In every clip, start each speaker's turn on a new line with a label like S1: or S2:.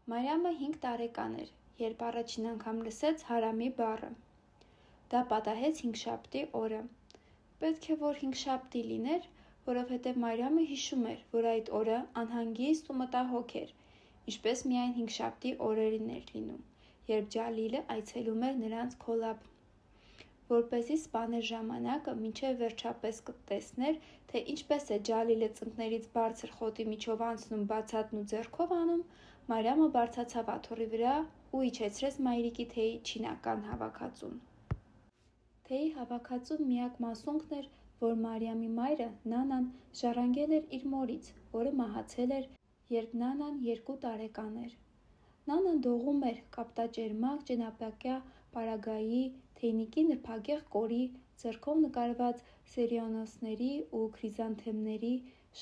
S1: Մարիամը 5 տարեկան էր, երբ առաջին անգամ լսեց հարամի բառը: Դա պատահեց հինգշաբթի օրը: Պետք է որ հինգշաբթի լիներ, որովհետև Մարիամը հիշում էր, որ այդ օրը անհանգիստ ու մտահոգ էր, ինչպես միայն հինգշաբթի օրերին էր լինում, երբ Ջալիլը այցելում էր նրանց քոլաբ: Որպեսզի սպաներ ժամանակը, մինչև վերջապես տեսներ, թե ինչպես է Ջալիլը ծնկներից բարձր խոտի միջով անցնում բացատն ու ձեռքով անում, Մարիամը բարձրացավ աթոռի վրա ու իջեցրեց մայրիկի թեյի չինական հավաքածուն: Թեյի հավաքածուն միակ մասունքն էր, որ Մարիամի մայրը՝ Նանան, ժառանգել էր իր մորից, որը մահացել էր, երբ Նանան 2 տարեկան էր: Նանան դողում էր կապտաճերմակ ճենապակյա պարագայի, թեյնիկի նրբագեղ կորի, ձեռքով նկարված սերիանոսների ու քրիզանթեմների,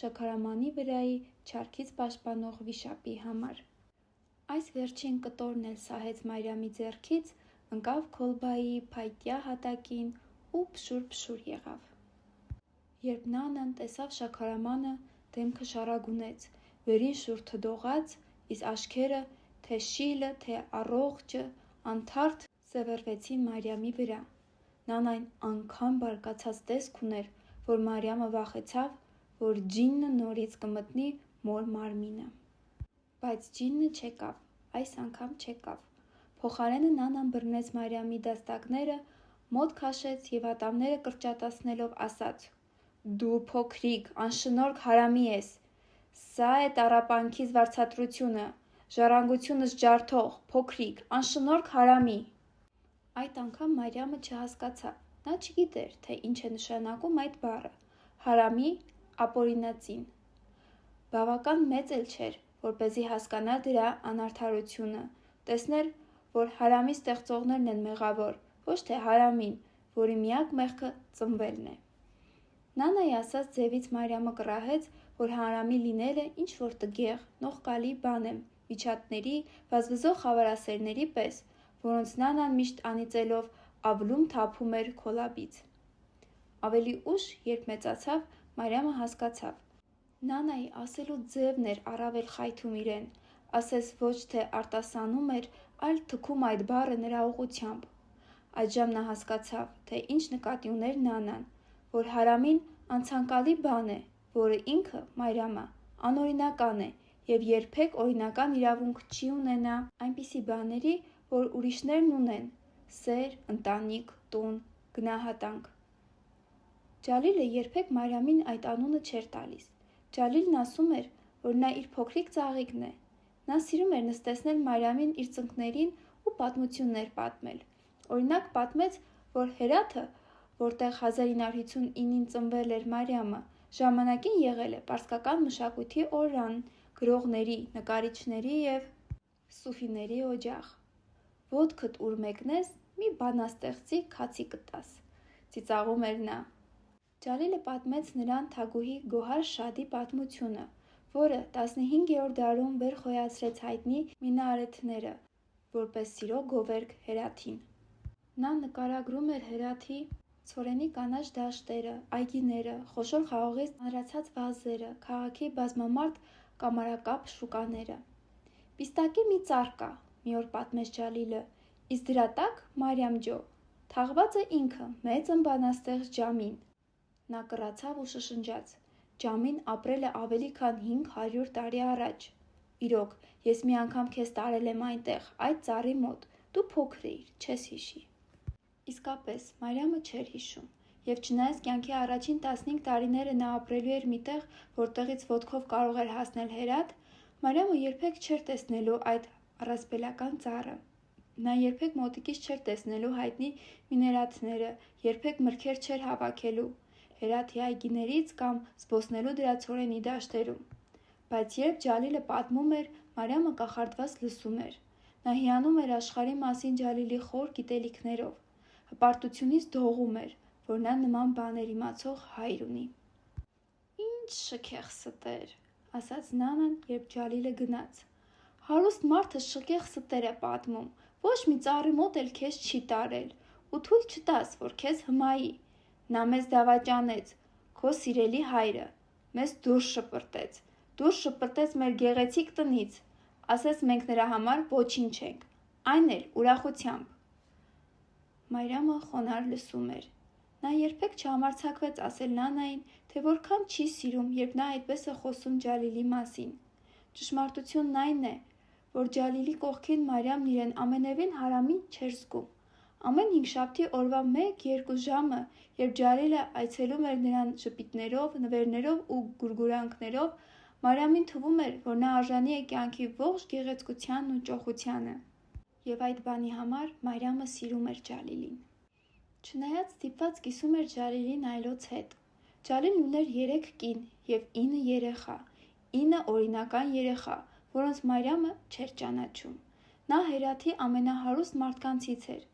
S1: շաքարամանի վրայի չարքից պաշտպանող վիշապի համար: Այս վերջին կտորն էլ սահեց Մարիամի ձեռքից, ընկավ քոլբայի փայտյա հատակին ու փշուր եղավ: Երբ Նանան տեսավ շաքարամանը, դեմքը շառագունեց, վերին շուռ թդողաց, իսկ աչքերը, թե շիլը, թե առողջը, անթարթ սևեռվեցին Մարիամի վրա: Նանան այնքան բարկացած տեսք ուներ, որ Մարիամը վախեցավ, որ ջինը նորից կմտնի մոր մարմինը: Բայց ջինը չեկավ, այս անգամ չեկավ: Փոխարենը Նանան բռնեց Մարիամի դաստակները, մոտ քաշեց և ատամները կրճատացնելով ասաց. «Դու փոքրիկ, անշնորհք հարամի ես: Սա է տառապանքիս վարձատրությունը, ժառանգությունս ջարդող, փոքրիկ, անշնորհք հարամի»: Այդ անգամ Մարիամը չհասկացավ: Նա չգիտեր, թե ինչ է նշանակում այդ բառը, հարամի, ապօրինածին: Բավական մեծ էլ չէր, որպեսզի հասկանար դրա անարդարությունը, տեսներ, որ հարամի ստեղծողներն են մեղավոր, ոչ թե հարամին, որի միակ մեղքը ծնվելն է: Նանայի ասած ձևից Մարիամը կռահեց, որ հարամի լինելը ինչ-որ տգեղ, նողկալի բան է միջատների, վազվզող խավարասերների պես, որոնց Նանան միշտ անիծելով ավլում թափում էր քոլաբից: Ավելի ուշ, երբ մեծացավ, Մարիամը հասկացավ: Նանայի ասելու ձևն էր առավել խայթում իրեն, ասես ոչ թե արտասանում էր, այլ թքում այդ բառը նրա ուղղությամբ: Այդժամ նա հասկացավ, թե ինչ նկատի ուներ Նանան, որ հարամին անցանկալի բան է, որը ինքը՝ Մարիամը, անօրինական է և երբեք օրինական իրավունք չի ունենա այնպիսի բաների, որ ուրիշներն ունեն՝ սեր, ընտանիք, տուն, գնահատանք: Ջալիլը երբեք Մարիամին այդ անունը չէր տալիս: Ջալիլն ասում էր, որ նա իր փոքրիկ ծաղիկն է: Նա սիրում էր նստեցնել Մարիամին իր ծնկներին ու պատմություններ պատմել: Օրինակ պատմեց, որ Հերաթը, որտեղ 1959-ին ծնվել էր Մարիամը, ժամանակին եղել է պարսկական մշակույթի օրրան, գրողների, նկարիչների և սուֆիների օջախ: «Ոտքդ ուր մեկնես, մի բանաստեղծի քացի կտաս», ծիծաղում էր նա: Ջալիլը պատմեց նրան թագուհի Գոհար Շադի պատմությունը, որը 15-րդ դարում վերխոյացրեց հայտնի մինարեթները, որպես սիրո գովերգ Հերաթին: Նա նկարագրում էր Հերաթի ցորենի կանաչ դաշտերը, այգիները, խոշոր խաղողից ծանրացած վազերը, քաղաքի բազմամարդ կամարակապ շուկաները: «Պիստակի մի ծառ կա», մի օր պատմեց Ջալիլը, «իսկ դրա տակ Մարիամ ջո, թաղվածը ինքը՝ մեծն բանաստեղծ Ջամին»: Նա կռացավ ու շշնջաց. «Ջամին ապրել է ավելի քան 500 տարի առաջ: Իրոք, ես մի անգամ քեզ տարել եմ այնտեղ, այդ ծառի մոտ, դու փոքր էիր, չես հիշի»: Իսկապես, Մարիամը չէր հիշում: Եվ չնայած կյանքի առաջին 15 տարիները նա ապրելու էր մի տեղ, որտեղից ոտքով կարող էր հասնել Հերաթ, Մարիամը երբեք չէր տեսնելու այդ առասպելական ծառը: Նա երբեք մոտիկից չէր տեսնելու հայտնի մինարեթները, երբեք մրգեր չէր հավաքելու Հերաթի այգիներից կամ զբոսնելու դրա ցորենի դաշտերում: Բայց երբ Ջալիլը պատմում էր, Մարիամը կախարդված լսում էր: Նա հիանում էր աշխարհի մասին Ջալիլի խոր գիտելիքներով: Հպարտությունից դողում էր, որ նա նման բաներ իմացող հայր ունի: «Ի՜նչ շքեղ ստեր», ասաց Նանան, երբ Ջալիլը գնաց: «Հարուստ մարդը շքեղ ստեր է պատմում, ոչ մի ծառի մոտ էլ քեզ չի տարել: Ու թույլ չտաս, որ քեզ հմայի: Նա մեզ դավաճանեց, քո սիրելի հայրը: Մեզ դուրս շպրտեց մեր գեղեցիկ տնից: ասես մենք նրա համար ոչինչ ենք, այն էլ ուրախությամբ։ Մարիամը խոնարհ լսում էր։ Նա երբեք չհամարձակվեց ասել Նանային, թե որքան չի սիրում, երբ նա այդպես է խոսում Ջալիլի մասին։ Ճշմարտությունն այն է, որ Ջալիլի կողքին Մարիամն իրեն ամենևին հարամին չէր զգում։ Ամեն հինգշաբթի օրվա 1-2 ժամը, երբ Ջալիլը այցելում էր նրան ժպիտներով, նվերներով ու գուրգուրանքներով, Մարիամին թվում էր, որ նա արժանի է կյանքի ողջ գեղեցկությանն ու ճոխությանը։ Եվ այդ բանի համար Մարիամը սիրում էր Ջալիլին։ Չնայած ստիպված կիսում էր Ջալիլին այլոց հետ։ Ջալիլն ուներ 3 կին և 9 երեխա, 9 օրինական երեխա, որոնց Մարիամը չէր ճանաչում։ Նա Հերաթի ամենահարուստ մարդկանցից էր։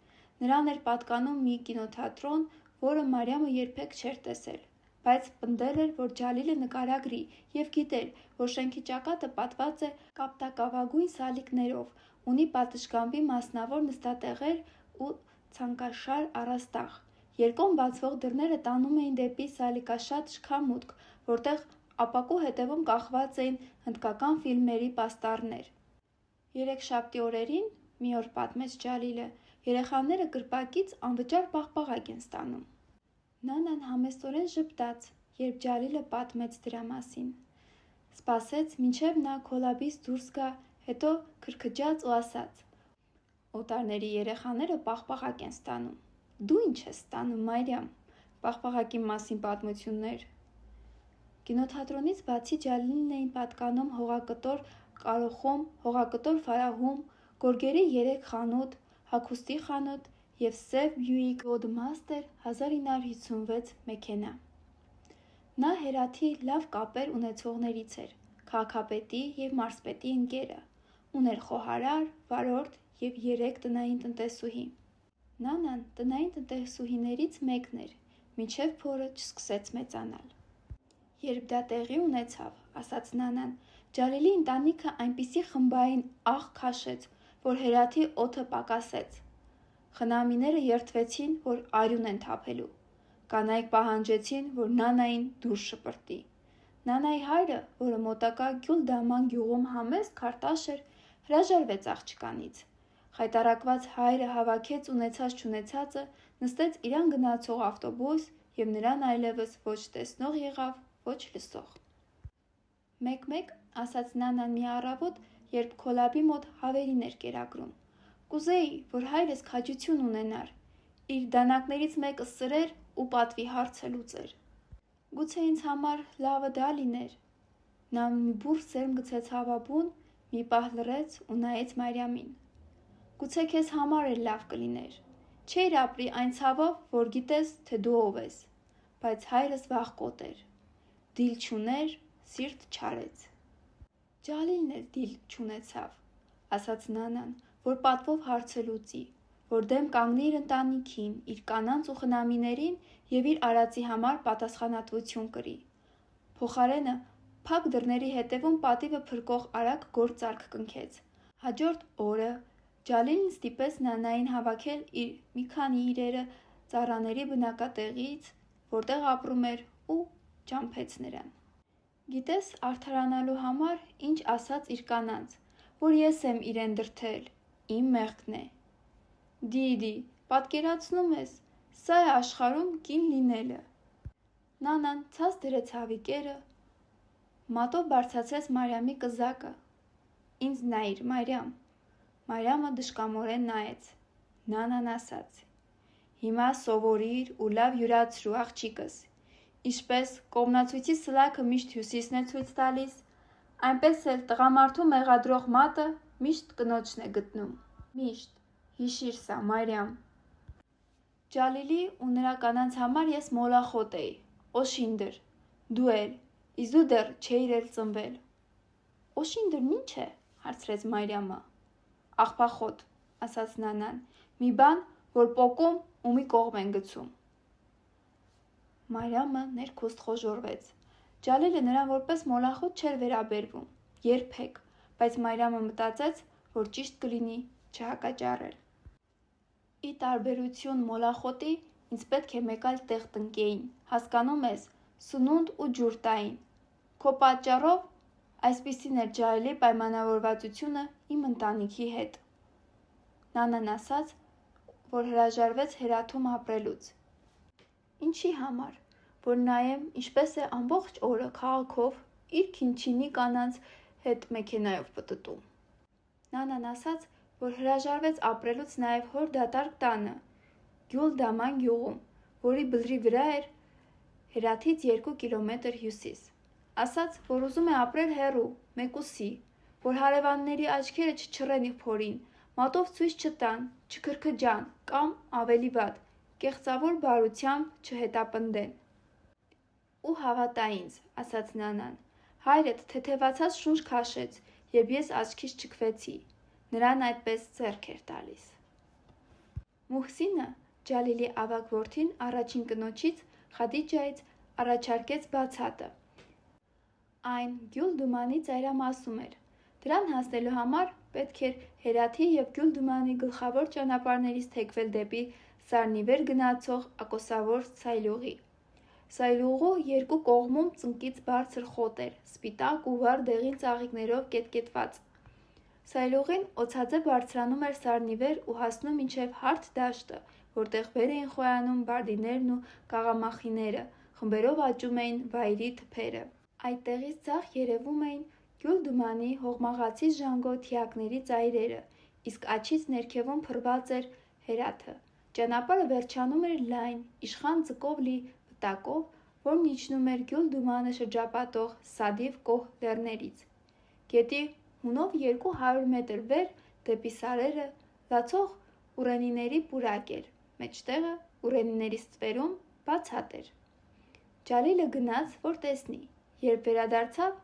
S1: Նրան էր պատկանում մի կինոթատրոն, որը Մարիամը երբեք չէր տեսել, բայց պնդել էր, որ Ջալիլը նկարագրի և գիտեր, որ շենքի ճակատը պատված է կապտակավագույն սալիկներով, ունի պատշգամբի մասնավոր նստատեղեր ու ցանկաշար առաստաղ։ Երկոն բացվող դռները տանում էին դեպի սալիկաշատ շքամուտք, որտեղ ապակու հետևում կախված էին հնդկական ֆիլմերի պաստառներ։ Երեքշաբթի օրերին, մի օր պատմեց Ջալիլը, երեխաները կրպակից անվճար պաղպաղակ են ստանում։ Նանան համեստորեն ժպտաց, երբ Ջալիլը պատմեց դրա մասին։ Սպասեց, մինչև նա քոլաբից դուրս գա, հետո քրքջաց ու ասաց. «Օտարների երեխաները պաղպաղակ են ստանում»։ «Դու ինչ ես ստանում, Մարիամ, պաղպաղակի մասին պատմություններ»։ Կինոթատրոնից բացի Ջալիլին էին պատկանում հողակտոր Կարոխում, հողակտոր Ֆարահում, գորգերի 3 խանութ, հագուստի խանութ և սև Բյուիկ Ռոդմաստեր 1956 մեքենա։ Նա Հերաթի լավ կապեր ունեցողներից էր, քաղաքապետի և մարզպետի ընկերը, ուներ խոհարար, վարորդ և 3 տնային տնտեսուհի։ Նանան տնային տնտեսուհիներից մեկն էր, մինչև փորը չսկսեց մեծանալ։ Երբ դա տեղի ունեցավ, ասաց Նանան, Ջալիլի ընտանիքը այնպիսի խմբային աղ քաշեց, որ Հերաթի օդը պակասեց։ Խնամիները երդվեցին, որ արյուն են թափելու։ Կանայք պահանջեցին, որ Նանային դուրս շպրտի։ Նանայի հայրը, որը մոտակա Գյուլդաման գյուղում համեստ քարտաշ էր, հրաժարվեց աղջկանից։ Խայտառակված հայրը հավաքեց ունեցած-չունեցածը, նստեց իրան գնացող ավտոբուս և նրան այլևս ոչ տեսնող եղավ, ոչ լսող։ Մեկ-մեկ, ասաց Նանան մի առավոտ, երբ քոլաբի մոտ հավերին էր կերակրում, կուզեի, որ հայրս քաջություն ունենար, իր դանակներից մեկը սրեր ու պատվի հարցը լուծեր։ Գուցե ինձ համար լավը դա լիներ։ Նա մի բուռ սերմ գցեց հավաբուն, մի պահ լռեց ու նայեց Մարիամին։ Գուցե քեզ համար էլ լավ կլիներ։ Չէիր ապրի այն ցավով, որ գիտես, թե դու ով ես, բայց հայրս վախկոտ էր։ Դիլ չուներ, սիրտ չարեց։ Ջալիլն էլ դիլ չունեցավ, ասաց Նանան, որ պատվով հարցը լուծի, որ դեմ կանգնի իր ընտանիքին, իր կանանց ու խնամիներին և իր արածի համար պատասխանատվություն կրի։ Փոխարենը փակ դռների հետևում պատիվը փրկող արագ գործարք կնքեց։ Հաջորդ օրը Ջալիլն ստիպեց Նանային հավաքել մի քանի իրերը ծառաների բնակատեղից, որտեղ ապրում էր, ու ճամփեց նրան։ Գիտես արդարանալու համար ինչ ասաց իր կանանց, որ ես եմ իրեն դրդել, իմ մեղքն է։ Դիդի, պատկերացնում ես, սա է աշխարհում կին լինելը։ Նանան ցած դրեց հավիկերը, մատով բարձրացրեց Մարիամի կզակը։ Ինձ նայիր, Մարիամ։ Մարիամը դժկամորեն նայեց։ Նանան ասաց. Հիմա սովորիր ու լավ յուրացրու, աղջիկս։ Ինչպես կողմնացույցի սլաքը միշտ հյուսիսն է ցույց տալիս, այնպես էլ տղամարդու մեղադրող մատը միշտ կնոջն է գտնում։ Միշտ, հիշիր սա, Մարիամ։ Ջալիլի ու նրա կանանց համար ես մոլախոտ էի, օշինդր, դու էլ, իսկ դու դեռ չէիր էլ ծնվել։ Օշինդրն ինչ է, հարցրեց Մարիամը։ Աղբախոտ, ասաց Նանան, մի բան, որ պոկում ու մի կողմ են գցում։ Մարիամը ներքուստ խոժոռվեց։ Ջալիլը նրան որպես մոլախոտ չէր վերաբերվում, երբեք, բայց Մարիամը մտածեց, որ ճիշտ կլինի չհակաճառել։ Ի տարբերություն մոլախոտի, ինձ պետք է մեկ այլ տեղ տնկեին, հասկանում ես, սնունդ ու ջուր տային։ Քո պատճառով Այսպիսին էր Ջալիլի պայմանավորվածությունը իմ ընտանիքի հետ։ Նանան ասաց, որ հրաժարվեց Հերաթում ապրելուց։ Ինչի համար, որ նայեմ ինչպես է ամբողջ օրը քաղաքով իր քինչինի կանանց հետ մեքենայով պտտում։ Նանան ասաց, որ հրաժարվեց ապրելուց նաև հոր դատարկ տանը, Գյուլ Դաման գյուղում, որի բլրի վրա էր Հերաթից 2 կիլոմետր հյուսիս։ Ասաց, որ ուզում է ապրել հեռու, մեկուսի, որ հարևանների աչքերը չչռեն իր փորին, մատով ցույց չտան, չքրքջան կամ ավելի վատ, կեղծավոր բարությամբ չհետապնդեն։ Ու հավատա ինձ, ասաց Նանան, հայրդ թեթևացած շունչ քաշեց, երբ ես աչքից չքվեցի, նրան այդպես ձեռք էր տալիս։ Մուհսինը, Ջալիլի ավագ որդին առաջին կնոջից Խադիջայից առաջարկեց բացատը։ Այն Գյուլդումանի ծայրամասում էր։ Դրան հասնելու համար պետք էր Հերաթի և Գյուլդումանի գլխավոր ճանապարհներից թեքվել դեպի Սարնիվեր գնացող ակոսավոր Սայլուղի։ Սայլուղու երկու կողմում ծնկից բարձր խոտ էր, սպիտակ ու վառ դեղին ծաղիկներով կետկետված։ Սայլուղին օձաձե բարձրանում էր Սարնիվեր ու հասնում մինչև հարթ դաշտը, որտեղ վեր էին խոյանում բարդիներն ու կաղամախիները, խմբերով աճում էին վայրի թփերը։ Այդտեղից ձախ երևում էին Գյուլդումանի հողմաղացի ժանգոտ թիակների ծայրերը, իսկ աջից ներքևում փռված էր Հերաթը։ Ճանապարհը վերջանում էր լայն, իշխան ձկով լի վտակով, որն իջնում էր Գյուլդումանը շրջապատող Սադիվ կոհ լեռներից։ Գետի հունով 200 մետր վեր դեպի սարերը լացող ուռենիների պուրակ էր, մեջտեղը ուռենիների ստվերում բացատ էր։ Ջալիլը գնաց, որ տեսնի, երբ վերադարձավ,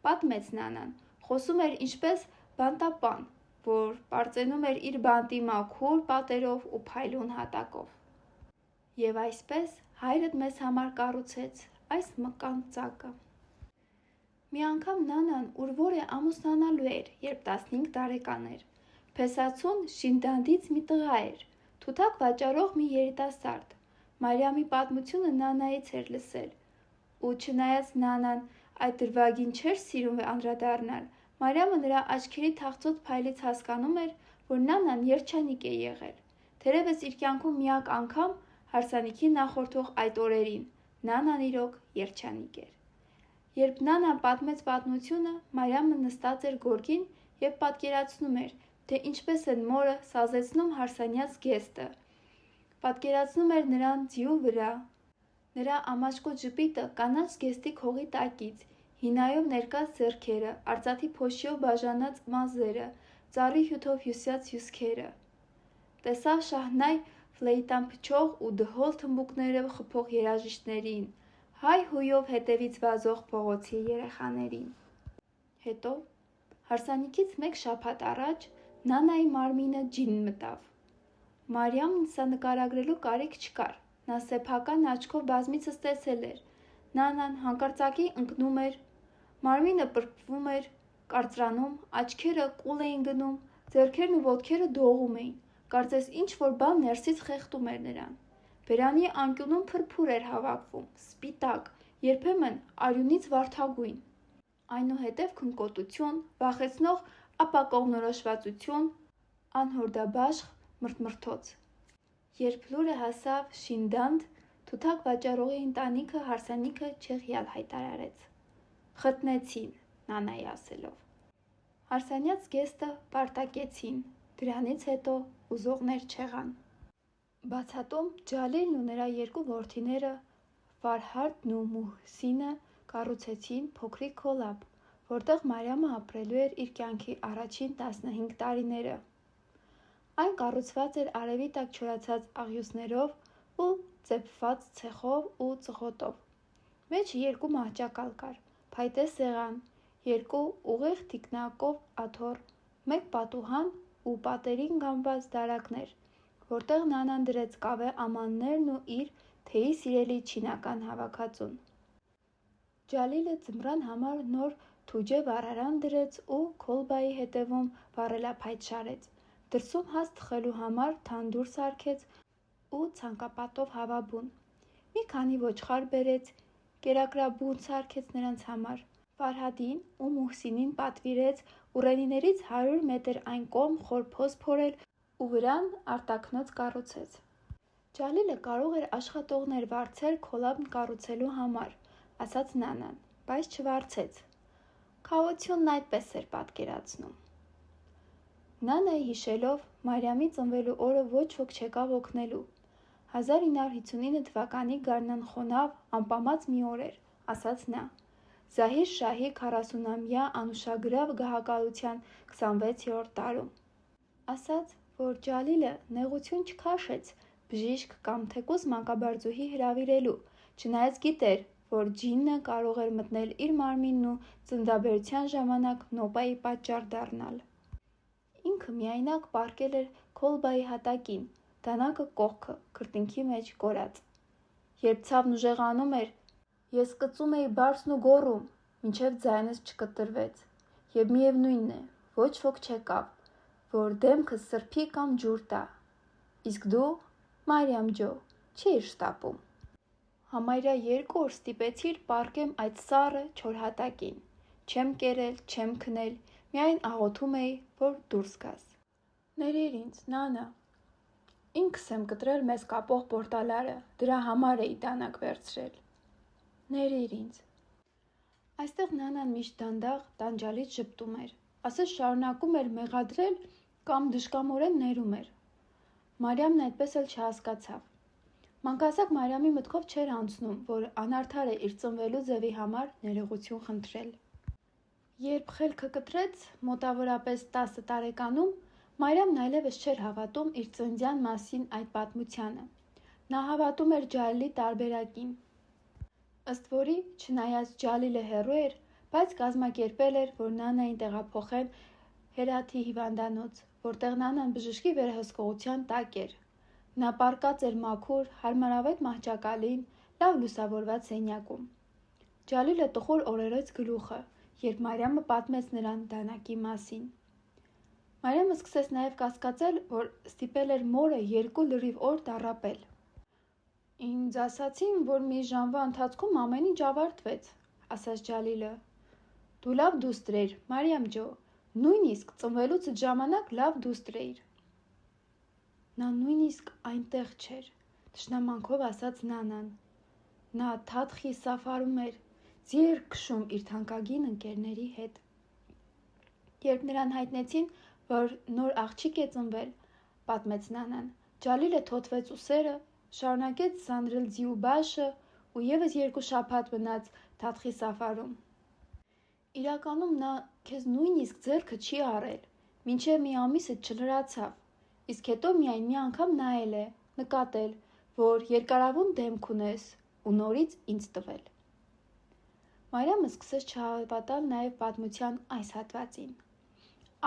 S1: պատմեց Նանան, խոսում էր ինչպես բանտապան, որ պարծենում էր իր բանտի մաքուր պատերով ու փայլուն հատակով։ Եվ այսպես հայրդ մեզ համար կառուցեց այս մկան ծակը։ Մի անգամ Նանան ուր-որ է ամուսնանալու էր, երբ 15 տարեկան էր։ Փեսացուն Շինդանդից մի տղա էր, թութակ վաճառող մի երիտասարդ։ Մարիամի պատմությունը Նանայից էր լսել, ու չնայած Նանան այդ դրվագին չէր սիրում անդրադառնալ, Մարիամը նրա աչքերի թախծոտ փայլից հասկանում էր, որ Նանան երջանիկ է եղել։ Թերևս իր կյանքում միակ անգամ հարսանիքի նախորդող այդ օրերին Նանան իրոք երջանիկ էր։ Երբ Նանան պատմեց պատմությունը, Մարիամը նստած էր գորգին և պատկերացնում էր, թե ինչպես են մորը սազեցնում հարսանյաց գեստը։ Պատկերացնում էր նրան ձիու վրա, նրա ամաչկոտ ժպիտը կանաչ զգեստի քողի տակից, հինայով ներկած ձեռքերը, արծաթի փոշիով բաժանած մազերը, ծառի հյութով հյուսած հյուսքերը։ Տեսավ Շահնայ ֆլեյտան փչող ու դհոլ թմբուկները խփող երաժիշտներին, հայ-հույով հետևից վազող փողոցի երեխաներին։ Հետո, հարսանիքից 1 շաբաթ առաջ, Նանայի մարմինը ջին մտավ։ Մարիամն սա նկարագրելու կարիք չկար, նա սեփական աչքով բազմիցս տեսել էր։ Նանան հանկարծակի ընկնում էր, մարմինը պրկվում էր, կարծրանում, աչքերը կուլ էին գնում, ձեռքերն ու ոտքերը դողում էին, կարծես ինչ-որ բան ներսից խեղդում էր նրան։ Բերանի անկյունում փրփուր էր հավաքվում, սպիտակ, երբեմն արյունից վարդագույն։ Այնուհետև քնկոտություն, վախեցնող ապակողմնորոշվածություն, անհորդաբաշխ մրթմրթոց։ Երբ լուրը հասավ Շինդանդ, թութակ վաճառողի ընտանիքը հարսանիքը չեղյալ հայտարարեց։ Խտնեցին, Նանայի ասելով։ Հարսանյաց գեստը պարտակեցին, դրանից հետո ուզողներ չեղան։ Բացատում Ջալիլն ու նրա 2 որդիները Ֆարհադն ու Մուհսինը կառուցեցին փոքրիկ քոլաբ, որտեղ Մարիամը ապրելու էր իր կյանքի առաջին 15 տարիները։ Այն կառուցված էր արևի տակ չորացած աղյուսներով ու ծեփված ցեխով ու ծղոտով։ Մեջը 2 մահճակալ կար, փայտե սեղան, 2 ուղիղ թիկնակով աթոռ, 1 պատուհան ու պատերին գամված դարակներ, որտեղ Նանան դրեց կավե ամաններն ու իր թեյի սիրելի չինական հավաքածուն։ Ջալիլը ձմռան համար նոր թուջե վառարան դրեց ու քոլբայի հետևում վառելափայտ շարեց։ Դրսում հաց թխելու համար թանդուր սարքեց ու ցանկապատով հավաբուն։ Մի քանի ոչխար բերեց, կերակրաբուն սարքեց նրանց համար։ Ֆարհադին ու Մուհսինին պատվիրեց ուռենիներից 100 մետր այն կողմ խոր փոս փորել ու վրան արտաքնոց կառուցեց։ Ջալիլը կարող էր աշխատողներ վարձել քոլաբն կառուցելու համար, ասաց Նանան, բայց չվարձեց։ Քավությունն այդպես էր պատկերացնում։ Նանայի հիշելով Մարիամի ծնվելու օրը ոչ ոք չեկավ օգնելու։ 1959 թվականի գարնան խոնավ, անպամած մի օր էր, ասաց նա։ Զահիր Շահի 40-ամյա անուշագրավ գահակալության 26-րդ տարում։ Ասաց, որ Ջալիլը նեղություն չքաշեց բժիշկ կամ թեկուզ մանկաբարձուհի հրավիրելու, չնայած գիտեր, որ ջինը կարող էր մտնել իր մարմինն ու ծննդաբերության ժամանակ նոպայի պատճառ դառնալ։ Ինքը միայնակ պառկել էր քոլբայի հատակին, դանակը կողքը, քրտինքի մեջ կորած։ Երբ ցավն ուժեղանում էր, ես կծում էի բարձն ու գոռում, մինչև ձայնս չկտրվեց, և միևնույն է, ոչ ոք չեկավ, որ դեմքս սրբի կամ ջուր տա։ Իսկ դու, Մարիամ ջո, չէիր շտապում։ Համարյա 2 օր ստիպեցիր պառկեմ այդ սառը չոր հատակին, չեմ կերել, չեմ քնել, միայն աղոթում էի, որ դուրս գաս։ Ներիր ինձ, Նանա։ Ինքս եմ կտրել մեզ կապող պորտալարը, դրա համար էի դանակ վերցրել։ Ներիր ինձ։ Այստեղ Նանան միշտ դանդաղ տանջալից ժպտում էր, ասես շարունակում էր մեղադրել կամ դժկամորեն ներում էր։ Մարիամն այդպես էլ չհասկացավ։ Մանկահասակ Մարիամի մտքով չէր անցնում, որ անարդար է իր ծնվելու ձևի համար ներողություն խնդրել։ Երբ խելքը կտրեց, մոտավորապես 10 տարեկանում, Մարիամն այլևս չէր հավատում իր ծննդյան մասին այդ պատմությանը։ Նա հավատում էր Ջալիլի տարբերակին։ Ըստ որի, չնայած Ջալիլը հեռու էր, բայց կազմակերպել էր, որ Նանային տեղափոխեն Հերաթի հիվանդանոց, որտեղ Նանան բժշկի վերահսկողության տակ էր։ Նա պառկած էր մաքուր, հարմարավետ մահճակալին, լավ լուսավորված սենյակում։ Ջալիլը տխուր օրերեց գլուխը, երբ Մարիամը պատմեց նրան դանակի մասին։ Մարիամը սկսեց նաև կասկածել, որ ստիպել էր մորը 2 լրիվ օր տառապել։ Ինձ ասացին, որ մի ժամվա ընթացքում ամեն ինչ ավարտվեց, ասաց Ջալիլը։ Դու լավ դուստր էիր, Մարիամ ջո, նույնիսկ ծնվելուցդ ժամանակ լավ դուստր էիր։ Նա նույնիսկ այնտեղ չէր, թշնամանքով ասաց Նանան։ Նա Թաթխի Սաֆարում էր, ձիեր քշում իր թանկագին ընկերների հետ։ Երբ նրան հայտնեցին, որ նոր աղջիկ է ծնվել, պատմեց Նանան, Ջալիլը թոթվեց ուսերը, շարունակեց սանրել ձիու բաշը ու ևս 2 շաբաթ մնաց Թաթխի Սաֆարում։ Իրականում նա քեզ նույնիսկ ձեռքը չի առել, մինչև մի ամիսդ չլրացավ, իսկ հետո միայն մի անգամ նայել է, նկատել, որ երկարավուն դեմք ունես ու նորից ինձ տվել։ Մարիամը սկսեց չհավատալ նաև պատմության այս հատվածին։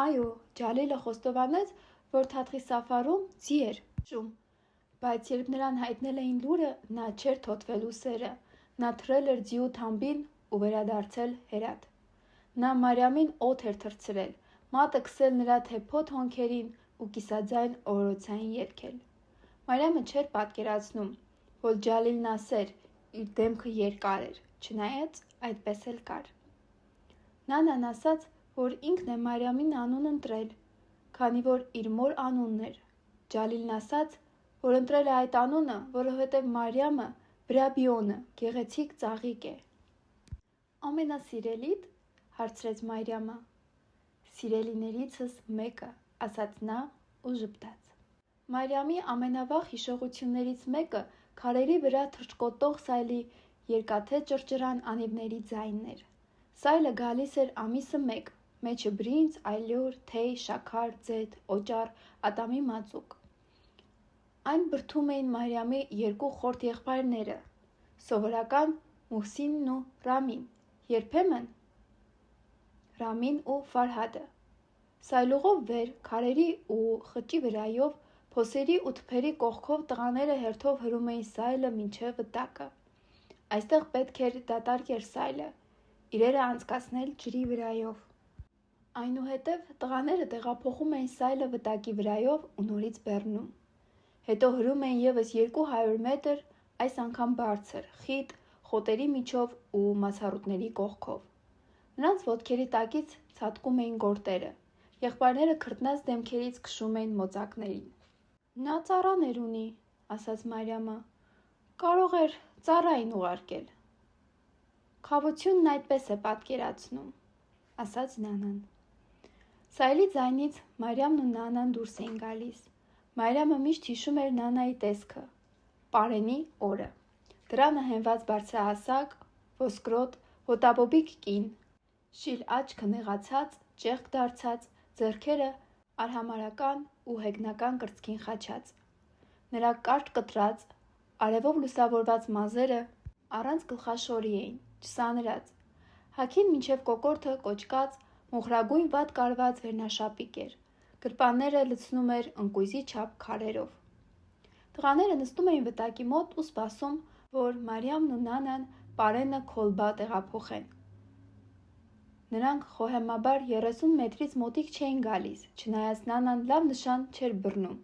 S1: Այո, Ջալիլը խոստովանեց, որ Թաթխի Սաֆարում ձի էր քշում, բայց երբ նրան հայտնել էին լուրը, նա չէր թոթվել ուսերը, նա թռել էր ձիու թամբին ու վերադարձել Հերաթ։ Նա Մարիամին օդ էր թռցրել, մատը քսել նրա թեփոտ հոնքերին ու կիսաձայն օրորոցային երգել։ Մարիամը չէր պատկերացնում, որ Ջալիլն ասեր, իր դեմքը երկար էր, չնայած այդպես էլ կար։ Նանան ասաց, որ ինքն է Մարիամին անուն ընտրել, քանի որ իր մոր անունն էր։ Ջալիլն ասաց, որ ընտրել է այդ անունը, որովհետև Մարիամը Բրաբիոնը գեղեցիկ ծաղիկ է։ Ամենասիրելիդ, հարցրեց Մարիամը։ Սիրելիներիցս մեկը, ասաց նա ու ժպտաց։ Մարիամի ամենավաղ հիշողություններից մեկը քարերի վրա թռչկոտող սայլի երկաթե ճռճռան անիվների ձայնն էր։ Սայլը գալիս էր ամիսը 1, մեջը բրինձ, այլյուր, թեյ, շաքար, ձեթ, օճառ, ատամի մածուկ։ Այն բրդում էին Մարիամի 2 խորթ եղբայրները, սովորական Մուհսինն ու Ռամին, երբեմն Ռամին ու Ֆարհադը։ Սայլուղով վեր, քարերի ու խճի վրայով, փոսերի ու թփերի կողքով տղաները հերթով հրում էին սայլը մինչև վտակը։ Այստեղ պետք էր դատարկեր սայլը, իրերը անցկացնել ջրի վրայով։ Այնուհետև տղաները տեղափոխում էին սայլը վտակի վրայով ու նորից բեռնում։ Հետո հրում էին ևս 200 մետր, այս անգամ բարձր, խիտ, խոտերի միջով ու մացառուտների կողքով։ Նրանց ոտքերի տակից ցատկում էին գորտերը, եղբայրները քրտնած դեմքերից քշում էին մոծակներին։ Նա ծառաներ ունի, ասաց Մարիամը, կարող էր ծառային ուղարկել։ Քավությունն այդպես է պատկերացնում, ասաց Նանան։ Սայլի ձայնից Մարիամն ու Նանան դուրս էին գալիս։ Մարիամը միշտ հիշում էր Նանայի տեսքը, պարենի օրը։ Դրանը հենված բարձրահասակ, ոսկրոտ, հոտաբոբիկ կին, շիլ աչքը նեղացած, ճեղք դարձած, ձեռքերը արհամարհական ու հեգնական կրծքին խաչած։ Նրա կարճ կտրած, արևով լուսավորված մազերը առանց գլխաշորի էին, չսանրած։ Հագին մինչև կոկորդը կոճկած, մոխրագույն վատ կարված վերնաշապիկ էր, գրպանները լցնում էր ընկույզի չափ քարերով։ Տղաները նստում էին վտակի մոտ ու սպասում, որ Մարիամն ու Նանան պարենը քոլբա տեղափոխեն։ Նրանք խոհեմաբար 30 մետրից մոտիկ չէին գալիս, չնայած Նանան լավ նշան չէր բռնում,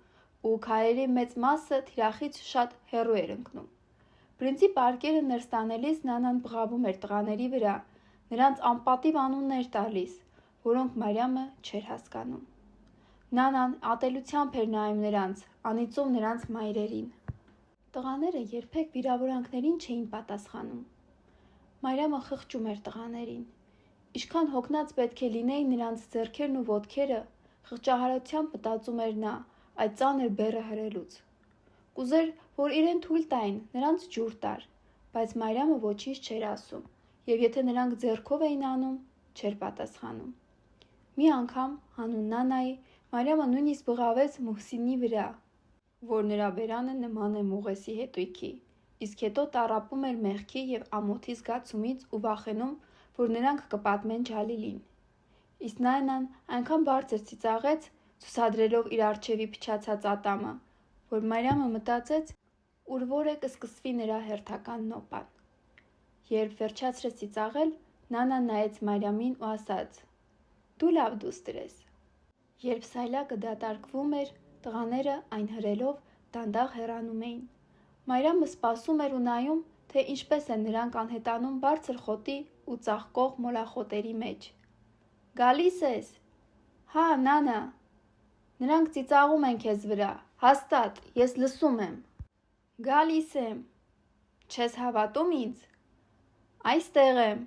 S1: ու քարերի մեծ մասը թիրախից շատ հեռու էր ընկնում։ Բրինձի պարկերը ներս տանելիս Նանան բղավում էր տղաների վրա, նրանց անպատիվ անուններ տալիս, որոնք Մարիամը չէր հասկանում։ Նանան ատելությամբ էր նայում նրանց, անիծում նրանց մայրերին։ Տղաները երբեք վիրավորանքներին չէին պատասխանում։ Մարիամը խղճում էր տղաներին։ Ինչքան հոգնած պետք է լինեին նրանց ձեռքերն ու ոտքերը, խղճահարությամբ մտածում էր նա այդ ծանր բեռը հրելուց։ Կուզեր, որ իրեն թույլ տային, նրանց ջուր տար, բայց Մարիամը ոչինչ չէր ասում, և եթե նրանք ձեռքով էին անում, չէր պատասխանում։ Մի անգամ, հանուն Նանայի, Մարիամը նույնիսկ բղավեց Մուհսինի վրա, որ նրա բերանը նման է Մուղեսի հետույքի, իսկ հետո տառապում էր մեղքի և ամոթի զգացումից ու վախենում, որ նրանք կպատմեն Ջալիլին։ Իսկ Նանան այնքան բարձր ծիծաղեց, ցուցադրելով իր առջևի փչացած ատամը, որ Մարիամը մտածեց, ուր որ է կսկսվի նրա հերթական նոպան։ Երբ վերջացրեց ծիծաղել, Նանան նայեց Մարիամին ու ասաց. «Դու լավ դուստր ես»։ Երբ սայլակը դատարկվում էր, տղաները այն հրելով դանդաղ հեռանում էին։ Մարիամը սպասում էր ու նայում, թե ինչպես են նրանք անհետանում բարձր խոտի ու ծաղկող մոլախոտերի մեջ։ «Գալիս ես»։ «Հա, Նանա»։ «Նրանք ծիծաղում են քեզ վրա, հաստատ, ես լսում եմ»։ «Գալիս եմ»։ «Չես հավատում ինձ»։ «Այստեղ եմ»։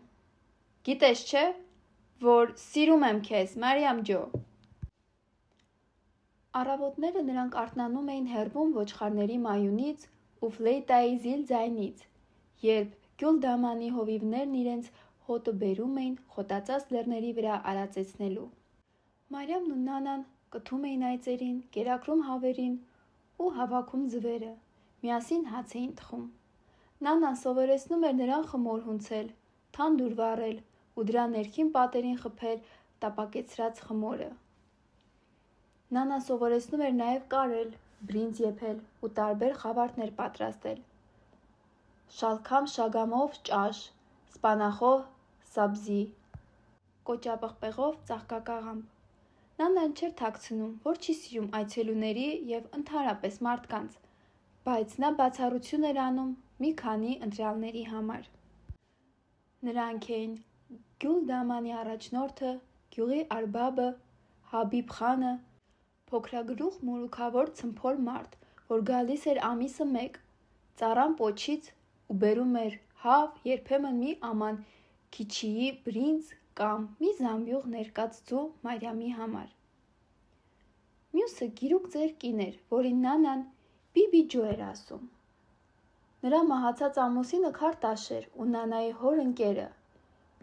S1: «Գիտես չէ, որ սիրում եմ քեզ, Մարիամ ջո»։ Առավոտները նրանք արթնանում էին հեռվում ոչխարների մայունից ու ֆլեյտայի զիլ ձայնից, երբ Գյուլդամանի հովիվներն իրենց հոտը բերում էին խոտածած լեռների վրա արածեցնելու։ Մարիամն ու Նանան կթում էին այծերին, կերակրում հավերին ու հավաքում ձվերը, միասին հաց էին թխում։ Նանան սովորեցնում էր նրան խմոր հունցել, թանդուր վառել ու դրա ներքին պատերին խփել տապակեցրած խմորը։ Նանան սովորեցնում էր նաև կարել, բրինձ եփել ու տարբեր խավարներ պատրաստել։ Շալքամ շագամով ճաշ, սպանախով սաբզի, կոճապղպեղով ծաղկակաղամբ։ Նանան չէր թաքցնում, որ չի սիրում այցելուների և ընդհանրապես մարդկանց, բայց նա բացառություն էր անում մի քանի ընտրյալների համար։ Նրանք էին Գյուլդամանի առաջնորդը, գյուղի արբաբը, Հաբիբ խանը, փոքրագլուխ մորուքավոր ցմփոր մարդ, որ գալիս էր ամիսը մեկ, ծառան պոչից ու բերում էր հավ, երբեմն մի աման քիչիի բրինձ կամ մի զամբյուղ ներկած ձու Մարիամի համար։ Մյուսը գիրուկ ծեր կին էր, որին Նանան Բիբի Ջո էր ասում։ Նրա մահացած ամուսինը քարտաշ էր ու Նանայի հոր ընկերը։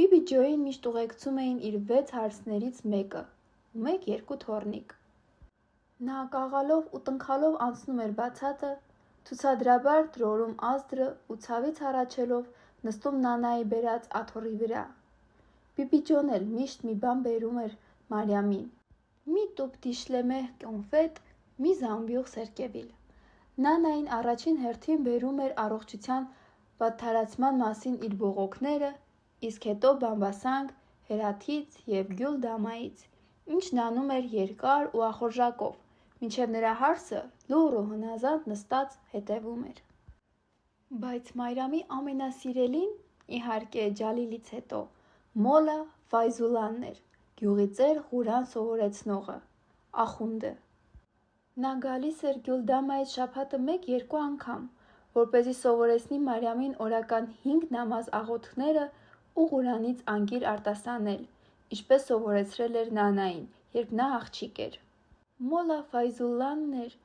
S1: Բիբի Ջոյին միշտ ուղեկցում էին իր 6 հարսներից մեկը ու 1-2 թոռնիկ։ Նա կաղալով ու տնքալով անցնում էր բացատը, ցուցադրաբար տրորում ազդրը ու ցավից հառաչելով նստում Նանայի բերած աթոռի վրա։ Բիբի Ջոն էլ միշտ մի բան բերում էր Մարիամին՝ մի տուփ դիշլեմեհ կոնֆետ, մի զամբյուղ սերկևիլ։ Նանային առաջին հերթին բերում էր առողջության վատթարացման մասին իր բողոքները, իսկ հետո բամբասանք Հերաթից և Գյուլդամայից, ինչն անում էր երկար ու ախորժակով, մինչև նրա հարսը լուռ ու հնազանդ նստած հետևում էր։ Բայց Մարիամի ամենասիրելին, իհարկե Ջալիլից հետո, Մոլա Ֆայզուլանն էր, գյուղի ծեր Ղուրան սովորեցնողը, ախունդը։ Նա գալիս էր Գյուլդամայից շաբաթը 1-2 անգամ, որպեսզի սովորեցնի Մարիամին օրական 5 նամազ աղոթքները ու Ղուրանից անգիր արտասանել, ինչպես սովորեցրել էր Նանային, երբ նա աղջիկ էր։ Մոլա Ֆայզուլանն էր,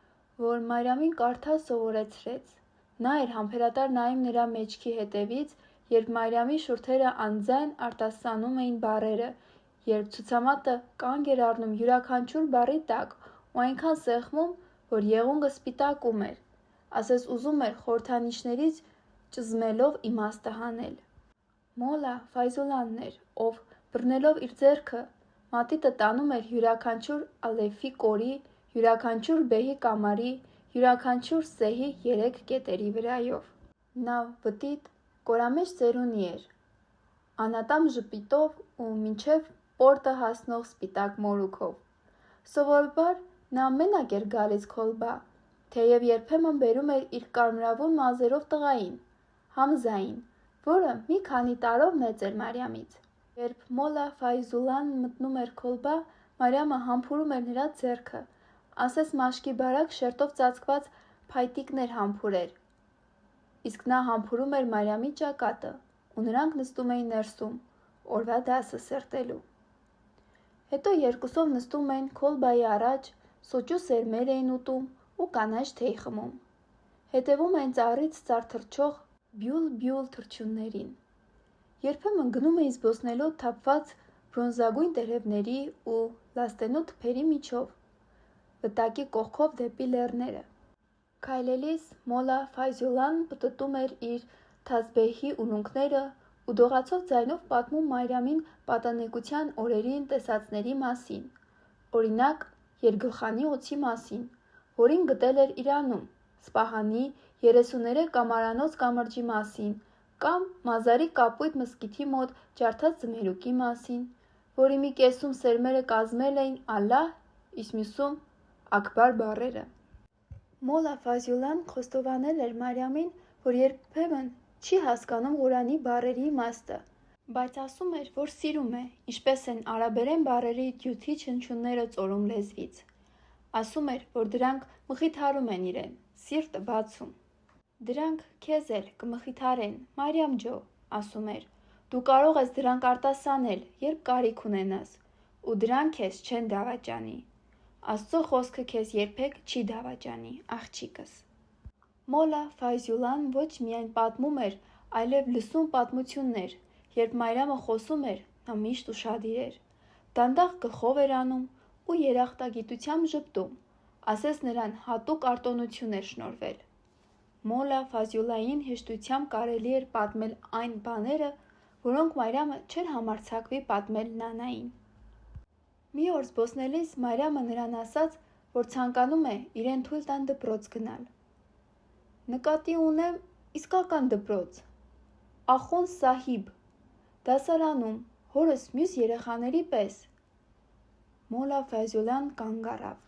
S1: որ Մարիամին կարդալ սովորեցրեց։ Նա էր համբերատար նայում նրա մեջքի հետևից, երբ Մարիամի շուրթերը անձայն արտասանում էին բառերը, երբ ցուցամատը կանգ էր առնում յուրաքանչյուր բառի տակ ու այնքան սեղմում, որ եղունգը սպիտակում էր, ասես ուզում էր խորհրդանիշներից ճզմելով իմաստը հանել։ Մոլա Ֆայզուլանն էր, ով բռնելով իր ձեռքը մատիտը տանում էր յուրաքանչյուր ալեֆի կորի, յուրաքանչյուր բեհի կամարի, յուրաքանչյուր սեհի 3 կետերի վրայով։ Նա վտիտ, կորամեջ ծերունի էր, անատամ ժպիտով ու մինչև պորտը հասնող սպիտակ մորուքով։ Սովորաբար նա մենակ էր գալիս քոլբա, թեև երբեմն բերում էր իր կարմրավուն մազերով տղային, Համզային, որը մի քանի տարով մեծ էր Մարիամից։ Երբ Մոլա Ֆայզուլանն մտնում էր քոլբա, Մարիամը համբուրում էր նրա ձեռքը, ասես մաշկի բարակ շերտով ծածկված փայտիկներ համբուրեր, իսկ նա համբուրում էր Մարիամի ճակատը, ու նրանք նստում էին ներսում, օրվա դասը սրտելու։ Հետո երկուսով նստում էին քոլբայի առաջ, սոճու սերմեր էին ուտում ու կանաչ թեյ խմում։ Հետևում էին ծառից ծառ թռչող բյուլ-բյուլ թռչուններին։ Երբեմն գնում էին զբոսնելու թափված բրոնզագույն տերևների ու լաստենու թփերի միջով, վտակի կողքով դեպի լեռները։ Քայլելիս Մոլա Ֆայզուլանն պտտում էր իր թասբեհի ունունքները ու դողացող ձայնով պատմում Մարիամին պատանեկության օրերին տեսածների մասին, օրինակ Երգլխանի օձի մասին, որին գտել էր Իրանում, Սպահանի 33 կամարանոց կամրջի մասին, կամ Մազարի կապույտ մզկիթի մոտ ջարդած ձմերուկի մասին, որի մի կեսում սերմերը կազմել էին Ալլահ, իսկ մյուսում Աքբար բառերը։ Մոլա Ֆայզուլան խոստովանել էր Մարիամին, որ երբեմն չի հասկանում Ղուրանի բառերի իմաստը, բայց ասում էր, որ սիրում է, ինչպես են արաբերեն բառերի դյութի չնչունները ծորում լեզվից։ Ասում էր, որ դրանք մխիթարում են իրեն, սիրտը բացում։ Դրանք քեզ էլ կմխիթարեն, Մարիամ ջո, ասում էր, դու կարող ես դրանք արտասանել, երբ կարիք ունենաս, ու դրանք քեզ չեն դավաճանի։ Աստծո խոսքը քեզ երբեք չի դավաճանի, աղջիկս։ Մոլա Ֆայզուլան ոչ միայն պատմում էր, այլև լսում պատմություններ, երբ Մարիամը խոսում էր, նա միշտ ուշադիր էր, դանդաղ գլխով էր անում ու երախտագիտությամբ ժպտում, ասես նրան հատուկ արտոնություն էր շնորհվել։ Մոլա Ֆայզուլային հեշտությամբ կարելի էր պատմել այն բաները, որոնք Մարիամը չէր համարձակվի պատմել Նանային։ Մի օր զբոսնելիս Մարիամը նրան ասաց, որ ցանկանում է իրեն թույլ տան դպրոց գնալ։ Նկատի ունեմ իսկական դպրոց, Ախոնդ Սահիբ, դասարանում, հորս մյուս երեխաների պես։ Մոլա Ֆայզուլան կանգ առավ։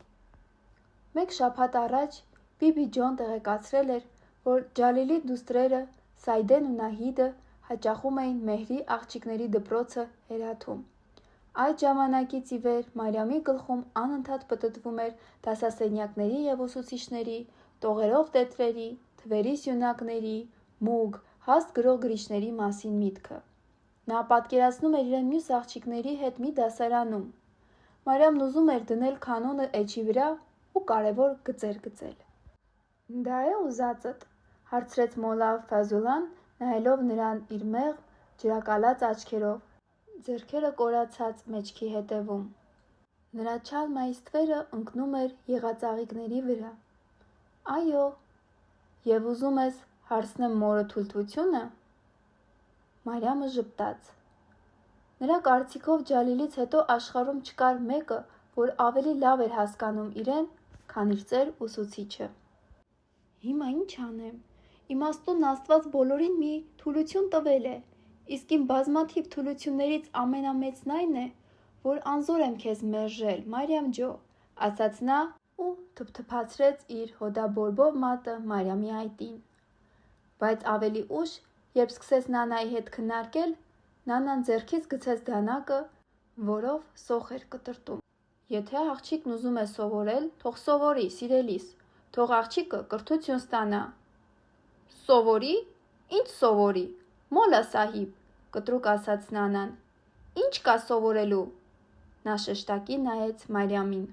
S1: Մեկ շաբաթ առաջ Բիբի Ջոն տեղեկացրել էր, որ Ջալիլի դուստրերը Սայդեն ու Նահիդը հաճախում էին Մեհրի աղջիկների դպրոցը Հերաթում։ Այդ ժամանակից ի վեր Մարիամի գլխում անընդհատ պտտվում էր դասասենյակների և ուսուցիչների, տողերով տետրերի, թվերի սյունակների, մուգ, հաստ գրող գրիչների մասին միտքը։ Նա պատկերացնում էր իրեն մյուս աղջիկների հետ մի դասարանում։ Մարիամն ուզում էր դնել քանոնը էջի վրա ու կարևոր գծեր գծել։ Դա է ուզածդ, հարցրեց Մոլա Ֆայզուլան, նայելով նրան իր մեղմ, ջրակալած աչքերով, ձեռքերը կորացած մեջքի հետևում։ Նրա չալմայի ստվերը ընկնում էր եղածաղիկների վրա։ Այո, և ուզում ես հարցնեմ մորը թույլտվությունը։ Մարիամը ժպտաց։ Նրա կարծիքով Ջալիլից հետո աշխարհում չկար մեկը, որ ավելի լավ էր հասկանում իրեն, քան իր ծեր ուսուցիչը։ Հիմա ինչ անեմ։ Իմաստուն Աստված բոլորին մի թուլություն տվել է, իսկ իմ բազմաթիվ թուլություններից ամենամեծն այն է, որ անզոր եմ քեզ մերժել, Մարիամ ջո, ասաց նա ու թփթփացրեց իր հոդաբորբով մատը Մարիամի այտին։ Բայց ավելի ուշ, երբ սկսեց Նանայի հետ քննարկել, Նանան ձեռքից գցեց դանակը, որով սոխ էր կտրտում։ Եթե աղջիկն ուզում է սովորել, թող սովորի, սիրելիս, թող աղջիկը կրթություն ստանա։ Սովորի, ինչ սովորի, մոլա սահիբ, կտրուկ ասաց Նանան։ Ինչ կա սովորելու։ Նա շշտակի նայեց Մարիամին։